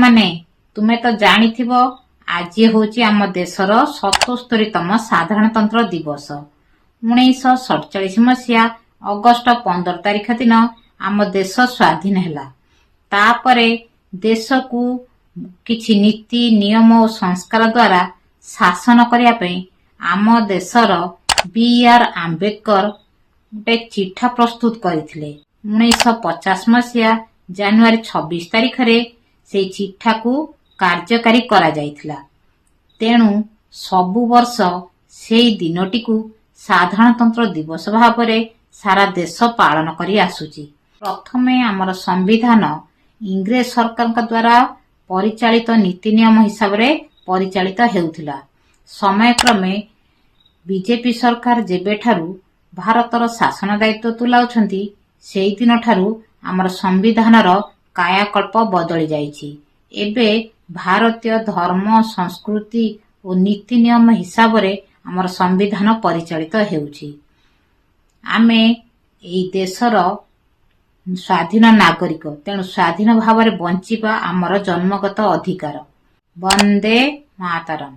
ମାନେ ତୁମେ ତ ଜାଣିଥିବ ଆଜି ହେଉଛି ଆମ ଦେଶର 77ତମ ସାଧାରଣତନ୍ତ୍ର ଦିବସ। 1947 ମସିହା ଅଗଷ୍ଟ 15 ତାରିଖ ଦିନ ଆମ ଦେଶ ସ୍ୱାଧୀନ ହେଲା। ତାପରେ ଦେଶକୁ କିଛି ନୀତି ନିୟମ ଓ ସଂସ୍କାର ଦ୍ୱାରା ଶାସନ କରିବା ପାଇଁ ଆମ ଦେଶର B.R. ଆମ୍ବେଦକର ଗୋଟେ ଚିଠା ପ୍ରସ୍ତୁତ କରିଥିଲେ। 1950 ମସିହା ଜାନୁଆରୀ 26 ତାରିଖରେ ସେହି ଚିଠାକୁ କାର୍ଯ୍ୟକାରୀ କରାଯାଇଥିଲା। ତେଣୁ ସବୁ ବର୍ଷ ସେହି ଦିନଟିକୁ ସାଧାରଣତନ୍ତ୍ର ଦିବସ ଭାବରେ ସାରା ଦେଶ ପାଳନ କରି ଆସୁଛି। ପ୍ରଥମେ ଆମର ସମ୍ବିଧାନ ଇଂରେଜ ସରକାରଙ୍କ ଦ୍ୱାରା ପରିଚାଳିତ ନୀତି ନିୟମ ହିସାବରେ ପରିଚାଳିତ ହେଉଥିଲା। ସମୟକ୍ରମେ ବିଜେପି ସରକାର ଯେବେଠାରୁ ଭାରତର ଶାସନ ଦାୟିତ୍ୱ ତୁଲାଉଛନ୍ତି ସେହିଦିନ ଠାରୁ ଆମର ସମ୍ବିଧାନର କାୟାକଳ୍ପ ବଦଳି ଯାଇଛି। ଏବେ ଭାରତୀୟ ଧର୍ମ ସଂସ୍କୃତି ଓ ନୀତି ନିୟମ ହିସାବରେ ଆମର ସମ୍ବିଧାନ ପରିଚାଳିତ ହେଉଛି। ଆମେ ଏହି ଦେଶର ସ୍ୱାଧୀନ ନାଗରିକ, ତେଣୁ ସ୍ୱାଧୀନ ଭାବରେ ବଞ୍ଚିବା ଆମର ଜନ୍ମଗତ ଅଧିକାର। ବନ୍ଦେ ମାତରମ୍।